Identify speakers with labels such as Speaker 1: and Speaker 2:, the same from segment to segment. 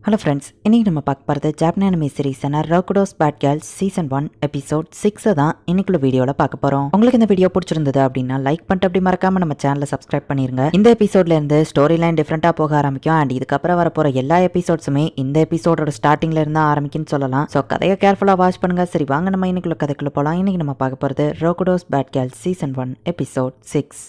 Speaker 1: Hello friends, இன்னைக்கு நம்ம பார்க்க போகிறது ஜாப்பனீஸ் அனிமே சீரிஸான ராகுடோஸ் பேட் கேர்ள்ஸ் சீசன் 1 எபிசோட் 6 தான் இன்னைக்குள்ள வீடியோவில் பார்க்க போகிறோம். உங்களுக்கு இந்த வீடியோ பிடிச்சிருந்தது அப்படின்னா லைக் பண்ணிட்டு அப்படி மறக்காம நம்ம சேனலை சப்ஸ்கிரைப் பண்ணிருங்க. இந்த எபிசோட்ல இருந்து ஸ்டோரி லைன் டிஃப்ரெண்டாக போக ஆரம்பிக்கும். அண்ட் இதுக்கப்புறம் வரப்போகிற எல்லா எபிசோட்ஸுமே இந்த எபிசோடோட ஸ்டார்டிங்ல இருந்து ஆரம்பிக்குன்னு சொல்லலாம். ஸோ கதையை கேர்ஃபுல்லாக வாட்ச் பண்ணுங்க. சரி வாங்க நம்ம இன்னைக்குள்ள கதைக்குள்ள போகலாம். இன்னைக்கு நம்ம பார்க்க போகிறது ராகுடோஸ் பேட் கேர்ள்ஸ் சீசன் 1 எபிசோட் 6.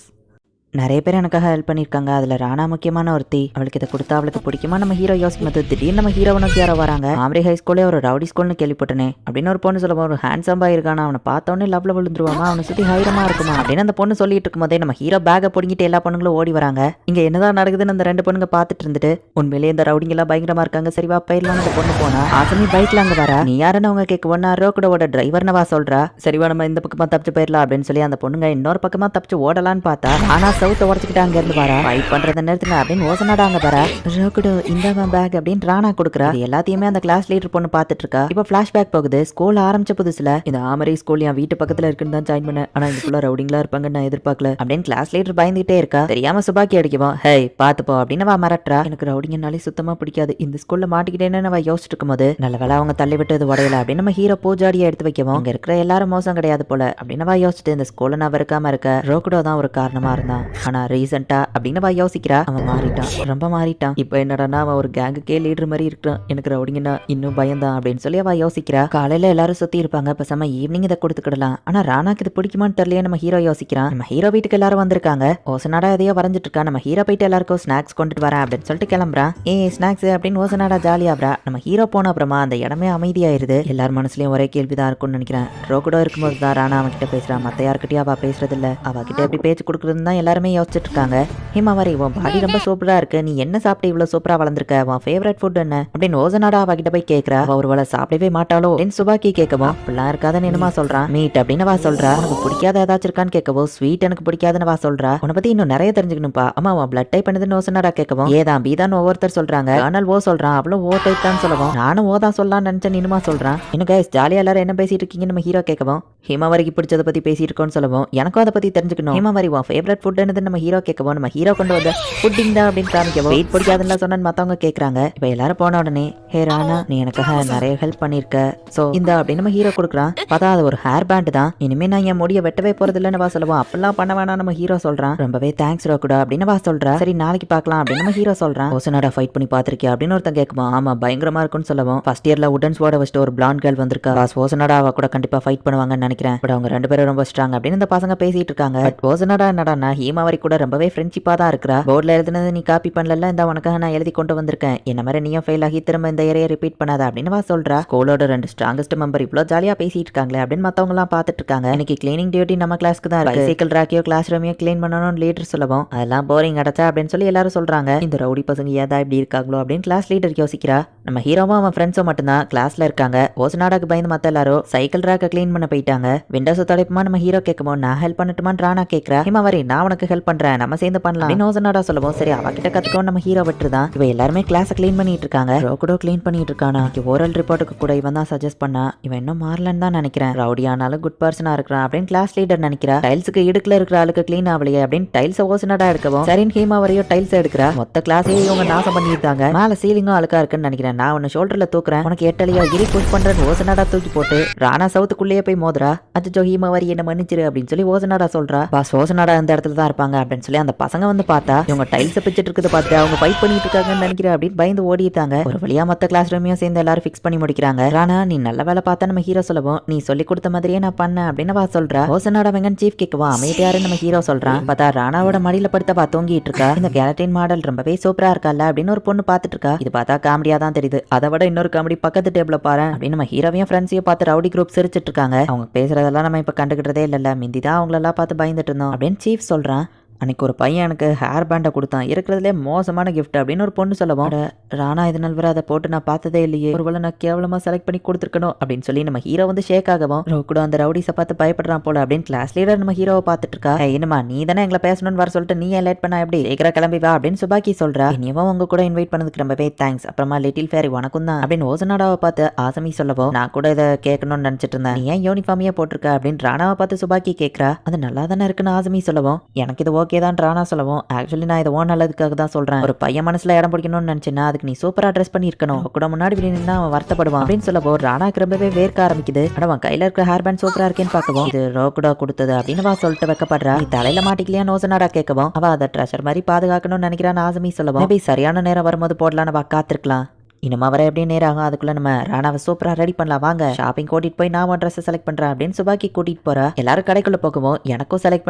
Speaker 1: நிறைய பேர் எனக்காக ஹெல்ப் பண்ணியிருக்காங்க. அதில் ராணா முக்கியமான ஒருத்தி. அவளுக்கு இதை கொடுத்தா அவளுக்கு பிடிக்குமா நம்ம ஹீரோ யோசிக்கும் போது திடீர்னு நம்ம ஹீரோனுக்கு யாரோ வராங்க. ஆம்ரி ஹை ஸ்கூலே ஒரு ரவுடி ஸ்கூல்னு கேள்விப்பட்டனே அப்படின்னு ஒரு பொண்ணு சொல்லுவோம். ஒரு ஹேண்ட்ஸம்பா இருக்கானா, அவனை பார்த்தோன்னே லவ்ல விழுந்துருவாங்க, அவனை சுற்றி ஹைரமா இருக்குமா அப்படின்னு அந்த பொண்ணு சொல்லிட்டு இருக்கும் போதே நம்ம ஹீரோ பேக்கை பிடிங்கிட்டு எல்லா பொண்ணுங்களும் ஓடி வராங்க. இங்கே என்னதான் நடக்குதுன்னு அந்த ரெண்டு பொண்ணுங்க பார்த்துட்டு இருந்துட்டு உண்மையிலேயே இந்த ரவுடிங்கெல்லாம் பயங்கரமா இருக்காங்க. சரிவா போயிடலாம் அந்த பொண்ணு போனா ஆசமி பைக்ல அங்கே வர. நீ யாருன்னு அவங்க கேட்க ரோக்கடோட டிரைவர்னவா சொல்றா. சரிவா நம்ம இந்த பக்கமா தப்பிச்சு போயிடலாம் அப்படின்னு சொல்லி அந்த பொண்ணுங்க இன்னொரு பக்கமா தப்பிச்சு ஓடலான்னு பார்த்தா ஆனா சவுத்த உடச்சுக்கிட்டாங்க ஃபைட் பண்றத நேரத்துல அப்படின்னு ஓசனாடாங்க வர. ரோகுடோ இந்த பேக் அப்படின்னு ராணா கொடுக்குறா. எல்லாத்தையுமே அந்த கிளாஸ் லீடர் பொண்ணு பார்த்துட்டு இருக்கா. இப்போ பிளாஷ்பேக் போகுது. ஸ்கூல் ஆரம்பிச்ச புதுசுல இந்த ஆமரி ஸ்கூல் என் வீட்டு பக்கத்துல இருக்குன்னு தான் ஜாயின் பண்ணேன். ஆனா இதுக்குள்ள ரவுடிங்களா இருப்பாங்க நான் எதிர்பார்க்கல அப்படின்னு கிளாஸ் லீடர் பயந்துகிட்டே இருக்கா. தெரியாம சுபாக்கி அடிக்குவோம். ஹே பாத்துப்போ அப்படின்னு வா மிரட்டுறா. எனக்கு ரவுடிங்கனாலே சுத்தமா பிடிக்காது. இந்த ஸ்கூல்ல மாட்டிக்கிட்டேன்னு நம்ம யோசிச்சுட்டு இருக்கும் போது நல்ல வேலை அவங்க தள்ளி விட்டு இது உடையல அப்படின்னு நம்ம ஹீரோ பூஜாடியை எடுத்து வைக்கவும். இங்க இருக்கிற எல்லாரும் மோசம் கிடையாது போல அப்படின்னு யோசிச்சுட்டு இந்த ஸ்கூல்ல நான் இருக்காம இருக்க ரோகுடோ தான் ஒரு காரணமா இருந்தான். ஆனா ரீசெண்டா அப்படின்னு யோசிக்கிறா. அவன் மாறிட்டான், ரொம்ப மாறிட்டான். இப்போ என்னடா அவன் ஒரு கேங்குக்கே லீடர் மாதிரி இருக்கான். எனக்கு ரவுடிங்கன்னா இன்னும் பயந்தான் அப்படின்னு சொல்லி அவ யோசிக்கிறா. காலையில எல்லாரும் சுத்தி இருப்பாங்க, பேசாம ஈவினிங் இதை கொடுத்துக்கிடலாம். ஆனா ராணாக்கு இது பிடிக்குமான்னு தெரியல. நம்ம ஹீரோ யோசிக்கிறான். நம்ம ஹீரோ வீட்டுக்கு எல்லாரும் வந்திருக்காங்க. ஓசனாடா எதையோ வரைஞ்சிட்டு இருக்கா. நம்ம ஹீரோ போயிட்டு எல்லாருக்கும் ஸ்நாக்ஸ் கொண்டுட்டு வரேன் அப்படின்னு சொல்லிட்டு கிளம்புறான். ஸ்நாக்ஸ் அப்படின்னு ஓசனாடா ஜாலியாகிறா. நம்ம ஹீரோ போன அப்புறமா அந்த இடமே அமைதியாயிருது. எல்லார் மனசுலயும் ஒரே கேள்விதான் இருக்கும்னு நினைக்கிறேன். ரோகுடோ இருக்கும்போது தான் ராணா அவன் கிட்ட பேசுறான். மத்த யாருக்கிட்டயும் அவ பேசுறது இல்ல. அவகிட்ட எப்படி பேச்சு கொடுக்குறதுன்னு தான் எல்லாருமே யோசிச்சுட்டு இருக்காங்க. ஹிமாவரி உன் பாடி ரொம்ப சூப்பரா இருக்கு. நீ என்ன சாப்பிட்டு இவ்வளவு சூப்பரா வளர்ந்துருக்க? உன் ஃபேவரட் ஃபுட் என்ன அப்படின்னு ஓசனாடா அவகிட்ட போய் கேட்கிறா. அவ ஒருவேளை சாப்பிடவே மாட்டாளோ அப்படின்னு சுபாக்கி கேட்கவும் அப்படிலாம் இருக்காதுன்னு என்னமா சொல்றான். மீட் அப்படின்னு வா சொல்றா. உனக்கு பிடிக்காத ஏதாச்சும் இருக்கான்னு கேட்கவும் ஸ்வீட் எனக்கு பிடிக்காதுன்னு வா சொல்றா. உன்னை பத்தி இன்னும் நிறைய தெரிஞ்சுக்கணும்பா. அம்மா உன் பிளட் டைப் பண்ணுதுன்னு ஓசனாடா கேட்கவும் ஏதான் பீதான் ஒவ்வொருத்தர் சொல்றாங்க. கர்னல் ஓ சொல்றான், அவளும் ஓ டைப் தான் சொல்லவும் நானும் ஓ தான் சொல்லலாம்னு நினைச்சேன் இனிமா சொல்றான். இன்னும் கைஸ் ஜாலியா எல்லாரும் என்ன பேசிட்டு இருக்கீங்கன்னு நம்ம ஹீரோ கேட்கவும் ஹிமாவரிக்கு பிடிச்சதை பத்தி பேசிட்டு இருக்கோன்னு சொல்லவும் எனக்கும் அதை பத்தி தெரிஞ்சுக்கணும். ஹிமாவரி உன் ஃபேவரட் ஃபுட் என்னது நம்ம ஹீரோ கேட்கவும் நம்ம ஹீரோ கொண்டு வந்து புட்டிங் தான் அப்படின்னு காமிக்கவும் வெயிட் பிடிக்காதுன்னு சொன்னு மத்தவங்க கேட்கறாங்க. இப்ப எல்லாரும் போன உடனே ஹே ராணா நீ எனக்காக நிறைய ஹெல்ப் பண்ணிருக்க, சோ இந்த அப்படின்னு நம்ம ஹீரோ கொடுக்குறான். பார்த்தா அது ஒரு ஹேர் பேண்ட் தான். இனிமே நான் என் முடிய வெட்டவே போறது இல்லைன்னு வா சொல்லுவோம். அப்பெல்லாம் பண்ண வேணாம் நம்ம ஹீரோ சொல்றான். ரொம்பவே தேங்க்ஸ் ரோகுடா அப்படின்னு வா சொல்றா. சரி நாளைக்கு பார்க்கலாம் அப்படின்னு நம்ம ஹீரோ சொல்றான். ஓசனாடா ஃபைட் பண்ணி பாத்திருக்கியா அப்படின்னு ஒருத்தன் கேட்குமா. ஆமா பயங்கரமா இருக்குன்னு சொல்லவும் ஃபர்ஸ்ட் இயர்ல உடன் ஸ்வாட வச்சுட்டு ஒரு பிளாண்ட் கேர்ள் வந்திருக்கா. ஓசனாடா அவ கூட கண்டிப்பா ஃபைட் பண்ணுவாங்கன்னு நினைக்கிறேன். பட் அவங்க ரெண்டு பேரும் ரொம்ப ஸ்ட்ராங் அப்படின்னு இந்த பசங்க பேசிட்டு இருக்காங்க. பட் ஓசனாடா என்னடா ஹீமாவரி கூட ரொம்பவே ஃப்ரெண்ட்ஷிப்பா தான் இருக்கா. போர்ட்ல எழுதுனது நீ காப்பி பண்ணல, இந்த உனக்காக நான் எழுதி கொண்டு வந்திருக்கேன். என்ன மாதிரி நீயும் ஃபெயில் ஆகி திரும்ப இந்த ஏரியா ரிப்பீட் பண்ணாத அப்படின்னு வா சொல்றா. ஸ்கூலோட ரெண்டு ஸ்ட்ராங்கஸ்ட் மெம்பர் இவ்வளவு ஜாலியா பேசிட்டு இருக்காங்களே அப்படின்னு மத்தவங்க எல்லாம் பாத்துட்டு இருக்காங்க. இன்னைக்கு கிளீனிங் டியூட்டி நம்ம கிளாஸ்க்கு தான் இருக்கு. சைக்கிள் ராக்கியோ கிளாஸ் ரூமையோ கிளீன் பண்ணணும்னு லீடர் சொல்லவும் அதெல்லாம் போரிங் அடைச்சா அப்படின்னு சொல்லி எல்லாரும் சொல்றாங்க. இந்த ரவுடி பசங்க ஏதா இப்படி இருக்காங்களோ அப்படின்னு கிளாஸ் லீடர் யோசிக்கிறா. நம்ம ஹீரோவும் அவன் ஃப்ரெண்ட்ஸும் மட்டும்தான் கிளாஸ்ல இருக்காங்க. ஓசனாடாக்கு பயந்து மத்த எல்லாரும் சைக்கிள் ராக்க கிளீன் பண்ண போயிட்டாங்க. விண்டோஸ் தடைப்புமா நம்ம ஹீரோ கேட்கும்போது நான் ஹெல்ப் பண்ணட்டுமான்னு ராணா கேட்கிறா. ஹிமாவரி நான் உனக்கு ஹெல்ப் பண்றேன், நம்ம சேர்ந்து பண்ணலாம் ஓசனாடா சொல்லவும் சரி அவகிட்ட கத்துக்கவும் நம்ம ஹீரோ விட்டுருதான். இவ எல்லாருமே கிளாஸை கிளீன் பண்ணிட்டு இருக்காங்க. ரோகுடோ கிளீன் பண்ணிட்டு இருக்கானா. ஓரல் ரிப்போர்ட்டுக்கு கூட இவன் தான் சஜஸ்ட் பண்ணா. இவன் இன்னும் மாறலன்னு தான் நினைக்கிறேன். ரவுடி ஆனாலும் குட் பர்சனா இருக்கிறான் அப்படின்னு கிளாஸ் லீடர் நினைக்கிறா. டைல்ஸுக்கு இடுக்குல இருக்கிற ஆளுக்கு கிளீன் ஆகலையே அப்படின்னு டைல்ஸ் ஓசனாடா எடுக்கவும் சரின்னு ஹீமாவரியும் டைல்ஸ் எடுக்கிறா. மொத்த கிளாஸையே இவங்க நாசம் பண்ணிருக்காங்க. மேல சீலிங்கும் அழுக்கா இருக்குன்னு நினைக்கிறேன். நான் உன்னை ஷோல்டர்ல தூக்குறேன், உனக்கு எட்டலையா இரு புஷ் பண்றேன்னு ஓசனாடா தூக்கி போட்டு ராணா சவுத்துக்குள்ளேயே போய் மோதுரா. அச்சோ ஹீமாவரி என்ன மன்னிச்சிரு அப்படின்னு சொல்லி ஓசனாடா சொல்றா. பாஸ் ஓசனாடா இந்த இடத்துல தான் இருப்பாங்க அப்படின்னு சொல்லி அந்த பசங்க வந்து பார்த்தா இவங்க டைல்ஸ் பிச்சுட்டு இருக்குது பார்த்து அவங்க ஃபைட் பண்ணிட்டு இருக்காங்கன்னு நினைக்கிறேன் அப்படின்னு பயந்து ஓடிட்டாங்க. ஒரு வழியா மத்த கிளாஸ் ரூமையும் சேர்ந்து எல்லாரும் ஃபிக்ஸ் பண்ணி முடிக்கிறாங்க. ராணா நீ நல்ல வேலை பார்த்தா நம்ம ஹீரோ சொல்லவும் நீ சொல்லி கொடுத்த மாதிரியே நான் பண்ணேன் அப்படின்னு வா சொல்றா. ஓசனாட வெங்கன் சீஃப் கேட்கவா அமைதியாரு நம்ம ஹீரோ சொல்றான். பார்த்தா ராணாவோட மடியில படுத்த பா தூங்கிட்டு இருக்கா. இந்த கேலட்டின் மாடல் ரொம்பவே சூப்பரா இருக்கா அப்படின்னு ஒரு பொண்ணு பார்த்துட்டு இருக்கா. இது பார்த்தா காமெடியா தான் தெரியுது. அதை விட இன்னொரு காமெடி பக்கத்து டேபிள பாரு அப்படின்னு நம்ம ஹீரோவையும் ஃப்ரெண்ட்ஸையும் பார்த்து ரவுடி குரூப் சிரிச்சிட்டு இருக்காங்க. அவங்க பேசுறதெல்லாம் நம்ம இப்ப கண்டுகிட்டதே இல்ல, மிந்திதான் அவங்களெல்லாம் பார்த்து பயந்துட்டு இருந்தோம் அப்படின்னு சீஃப் சொல்றான். அன்னைக்கு ஒரு பையன் எனக்கு ஹேர் பேண்டை கொடுத்தான், இருக்கிறதுலே மோசமான கிஃப்ட் அப்படின்னு ஒரு பொண்ணு சொல்லவும் ராணா இது நல்வரை அதை போட்டு நான் பார்த்ததே இல்லையே, ஒருவேளை நான் கேவலமா செலக்ட் பண்ணி கொடுத்துருக்கணும் அப்படின்னு சொல்லி நம்ம ஹீரோ வந்து ஷேக் ஆகவும் கூட அந்த ரவுடிஸை பார்த்து பயப்படுறான் போல அப்படின்னு கிளாஸ் லீடர் நம்ம ஹீரோவை பார்த்துட்டு இருக்கா. என்னமா நீ தானே எங்களை பேசணும்னு வர சொல்லிட்டு நீ லேட் பண்ணா எப்படி, சீக்கிரம் கிளம்பி வா அப்படின்னு சுபாக்கி சொல்றா. இனியும் உங்க கூட இன்வைட் பண்ணதுக்கு ரொம்பவே தேங்க்ஸ், அப்புறமா லிட்டில் ஃபேரி உனக்கும் தான் அப்படின்னு ஓசனாடாவை பார்த்து ஆசமி சொல்லவும் நான் கூட இதை கேட்கணும்னு நினைச்சிட்டு இருந்தேன், நீ ஏன் யூனிஃபார்மையே போட்டிருக்க அப்படின்னு ராணாவை பார்த்து சுபாக்கி கேட்கறா. அது நல்லா தானே இருக்குன்னு ஆசமி சொல்லவும் எனக்கு இது ஓகே தான் ராணா சொல்லவும், ஆக்சுவலி நான் இதை ஓன் நல்லதுக்காக தான் சொல்றேன். ஒரு பையன் மனசுல இடம் பிடிக்கணும்னு நினைச்சேன்னா அதுக்கு நீ சூப்பரா ட்ரெஸ் பண்ணி இருக்கணும். கூட முன்னாடி இப்படி நின்னா அவன் வருத்தப்படுவான் அப்படின்னு சொல்லவோ ராணாக்கு ரொம்பவே வேர்க்க ஆரம்பிக்குது. ஆனா அவன் கையில இருக்கிற ஹேர் பேண்ட் சூப்பரா இருக்கேன்னு பார்க்கவும், இது ரோக்குடோ கொடுத்தது அப்படின்னு சொல்லிட்டு வைக்கப்படுறா. நீ தலையில மாட்டிக்கலையா நோசனாடா கேட்கவும், அவ அதை ட்ரெஷர் மாதிரி பாதுகாக்கணும்னு நினைக்கிறான் ஆசமி சொல்லவும், மேபி சரியான நேரம் வரும்போது போடலாம், நம்ம காத்திருக்கலாம். இனிமே வர எப்படி நேரம் ஆகும், அதுக்குள்ள நம்ம ராணாவை சூப்பரா ரெடி பண்ணலாம், வாங்க ஷாப்பிங் கூட்டிட்டு போய் நான் ட்ரெஸ் செலக்ட் பண்றேன் அப்படின்னு சுபாக்கி கூட்டிட்டு போறா. எல்லாரும் கடைக்குள்ள போகவும் எனக்கும் செலக்ட்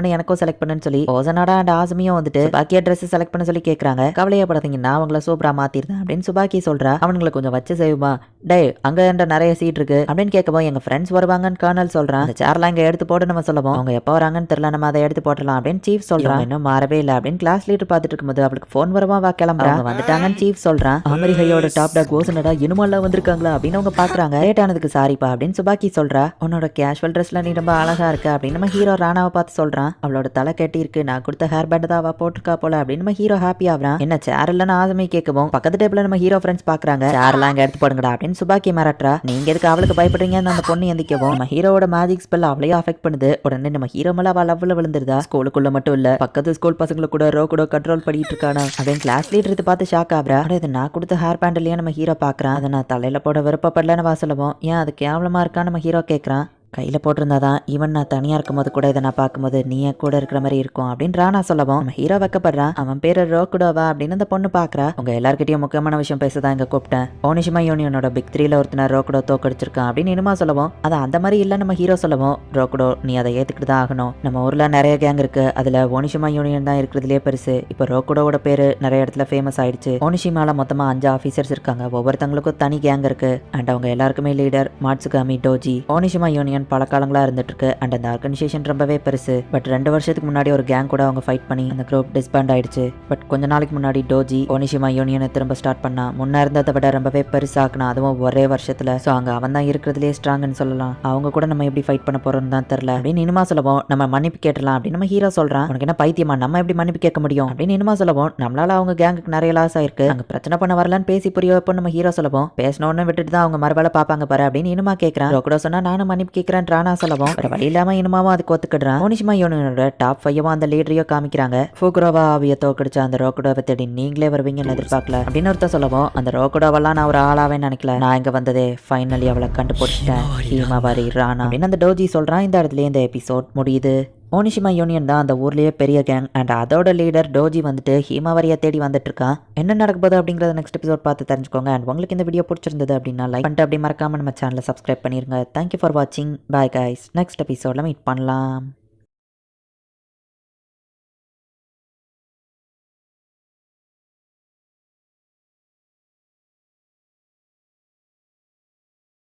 Speaker 1: பண்ணுன்னு சொல்லி ஓசனாடா அண்ட் ஆசமியும் வந்துட்டு சுபாக்கியா ட்ரெஸ் செலக்ட் பண்ண சொல்லி கேட்கறாங்க. கவலையப்படாதீங்க, நான் அவங்கள சூப்பரா மாத்திருந்தேன் அப்படின்னு சுபாக்கி சொல்றா. அவனுங்களை கொஞ்சம் வச்சு செய்யுமா, டே அங்க நிறைய சீட் இருக்கு அப்படின்னு கேட்கவும், எங்க ஃப்ரெண்ட்ஸ் வருவாங்கன்னு கர்னல் சொல்றான். அந்த சேர்லாம் இங்க எடுத்து போட்டு நம்ம சொல்லவும், அவங்க எப்போ வராங்கன்னு தெரியல, நம்ம அதை எடுத்து போட்டலாம் அப்படின்னு சீஃப் சொல்றான். இன்னும் மாறவே இல்லை அப்படின்னு கிளாஸ் லீடர் பார்த்துட்டு இருக்கும்போது அவளுக்கு போன் வருவா, வா கிளம்புறாங்க, வந்துட்டாங்கன்னு சீஃப் சொல்றான். அமெரிக்கையோட டாப் டாக் கோசனடா இனிமெல்லாம் வந்திருக்காங்களா அப்படின்னு அவங்க பாக்குறாங்க. லேட் ஆனதுக்கு சாரிப்பா அப்படின்னு சுபாக்கி சொல்றா. உன்னோட கேஷுவல் ட்ரெஸ்ல நீ ரொம்ப அழகா இருக்க அப்படின்னு நம்ம ஹீரோ ராணாவை பார்த்து சொல்றான். அவளோட தலை கட்டி இருக்கு, நான் கொடுத்த ஹேர் பேண்ட் தான் அவ போட்டிருக்கா போல அப்படின்னு நம்ம ஹீரோ ஹாப்பி ஆகுறான். என்ன சேர் இல்லன்னு ஆசமி கேட்கவும், பக்கத்து டேபிள்ல நம்ம ஹீரோ ஃப்ரெண்ட்ஸ் பாக்குறாங்க. சேர்லாம் அங்க எடுத்து போடுங்கடா அப்படின்னு சுபாக்கி மிரட்டுறா. நீங்க எதுக்கு அவளுக்கு பயப்படுறீங்கன்னு அந்த பொண்ணு எந்திக்கவும், நம்ம ஹீரோட மேஜிக் ஸ்பெல் அவளையும் அஃபெக்ட் பண்ணுது. உடனே நம்ம ஹீரோ மேல அவ லவ்ல விழுந்துருதா. ஸ்கூலுக்குள்ள மட்டும் இல்ல, பக்கத்து ஸ்கூல் பசங்களை கூட ரோக்குடோ கண்ட்ரோல் பண்ணிட்டு இருக்கானா அப்படின்னு கிளாஸ் லீடர் பார்த்து ஷாக் ஆகுறா. இது நான் கொடுத்த ஹேர் பேண்ட் இல்லையா நம்ம ஹீரோ பாக்குறான். அதை நான் தலையில போட விருப்பப்படலன்னு வாசலவும், ஏன் அது கேவலமா இருக்கான்னு நம்ம ஹீரோ கேட்கறான். கையில் போட்டிருந்தாதான் ஈவன் நான் தனியாக இருக்கும்போது கூட இதை நான் பார்க்கும்போது நீ கூட இருக்கிற மாதிரி இருக்கும் அப்படின்னு ராணா சொல்லவும், நம்ம ஹீரோ வைக்கப்படுறான். அவன் பேரு ரோக்குடோவா அப்படின்னு அந்த பொண்ணு பார்க்குறா. உங்க எல்லாருக்கிட்டையும் முக்கியமான விஷயம் பேசதான் இங்கே கூப்பிட்டேன். ஓனிஷிமா யூனியனோட பிக் 3ல ஒருத்தனை ரோக்குடோ தோக்கடிச்சிருக்கான் அப்படின்னு இனிமா சொல்லவும், அது அந்த மாதிரி இல்லை நம்ம ஹீரோ சொல்லவும், ரோக்குடோ நீ அதை ஏற்றுக்கிட்டு தான் ஆகணும். நம்ம ஊரில் நிறைய கேங் இருக்கு, அதில் ஓனிஷிமா யூனியன் தான் இருக்கிறதுலே பெருசு. இப்போ ரோக்குடோவோட பேரு நிறைய இடத்துல ஃபேமஸ் ஆயிடுச்சு. ஓனிஷிமால மொத்தமாக 5 ஆஃபீஸர்ஸ் இருக்காங்க, ஒவ்வொருத்தங்களுக்கும் தனி கேங் இருக்கு. அண்ட் அவங்க எல்லாருக்குமே லீடர் மாட்சுகாமி டோஜி. ஓனிஷிமா யூனியன் பல காலங்களா இருந்துட்டு இருக்கு. அண்ட் அந்த ஆர்கனைசேஷன் ரொம்பவே பெருசு. பட் 2 வருஷத்துக்கு முன்னாடி ஒரு கேங் கூட அவங்க ஃபைட் பண்ணி அந்த குரூப் டிஸ்பேண்ட் ஆயிடுச்சு. பட் கொஞ்ச நாளைக்கு முன்னாடி டோஜி ஓனிஷிமா யூனியனை திரும்ப ஸ்டார்ட் பண்ணா. முன்ன இருந்ததை விட ரொம்பவே பெருசாக்குனா, அதுவும் ஒரே வருஷத்துல. ஸோ அங்க அவன் தான் இருக்கிறதுலே ஸ்ட்ராங்னு சொல்லலாம். அவங்க கூட நம்ம எப்படி ஃபைட் பண்ண போறோம்னு தான் தெரியல அப்படின்னு இனிமா சொல்லவும், நம்ம மன்னிப்பு கேட்டலாம் அப்படின்னு நம்ம ஹீரோ சொல்றான். உனக்கு என்ன பைத்தியமா, நம்ம எப்படி மன்னிப்பு கேட்க முடியும் அப்படின்னு இனிமா சொல்லவும், நம்மளால அவங்க கேங்குக்கு நிறைய லாஸ் ஆயிருக்கு, அங்க பிரச்சனை பண்ண வரலான்னு பேசி புரிய வைப்போம் நம்ம ஹீரோ சொல்லவும், பேசணும்னு விட்டுட்டு தான் அவங்க மறுவேளை பாப்பாங்க பாரு அப்படின்னு இனிமா கேட்கறான். ரோக்குடோ சொன்னா நானும் மன்னிப்பு கேட்கறேன் ராணா சொல்லவும், வேற வழி இல்லாம இனிமாவும் அதுக்கு ஒத்துக்கிடுறான். ஓனிஷிமா யூனியனோட டாப் 5 அந்த லீடரையோ காமிக்கிறாங்க. ஃபுகுரோவா அவிய தோக்கடிச்ச அந்த ரோக்குடோவை தேடி நீங்களே வருவீங்கன்னு எதிர்பார்க்கல அப்படின்னு ஒருத்தர் சொல்லவும், அந்த ரோக்குடோவெல்லாம் நான் ஒரு ஆளாவே நினைக்கல, நான் இங்க வந்ததே ஃபைனலி அவளை கண்டுபிடிச்சிட்டேன், ஹீமாவாரி ராணா அப்படின்னு அந்த டோஜி சொல்றான். இந்த இடத்துல இந்த எபிசோட் முடியுது. ஓனிஷிமா யூனியன் தான் அந்த ஊர்லயே பெரிய கேங். அண்ட் அதோட லீடர் டோஜி வந்துட்டு ஹீமாவரியை தேடி வந்துட்டு இருக்கான். என்ன நடக்க போகுது அப்படிங்கறத நெக்ஸ்ட் எபிசோட் பார்த்து தெரிஞ்சுக்கோங்க. அண்ட் உங்களுக்கு இந்த வீடியோ பிடிச்சிருந்தது அப்படின்னா லைக் பண்ணிட்டு அப்படி மறக்காம நம்ம சேனலை சப்ஸ்கிரைப் பண்ணிருங்க. தேங்க்யூ ஃபார் வாட்சிங். பாய் கைஸ், நெக்ஸ்ட் எபிசோட்ல மீட் பண்ணலாம்.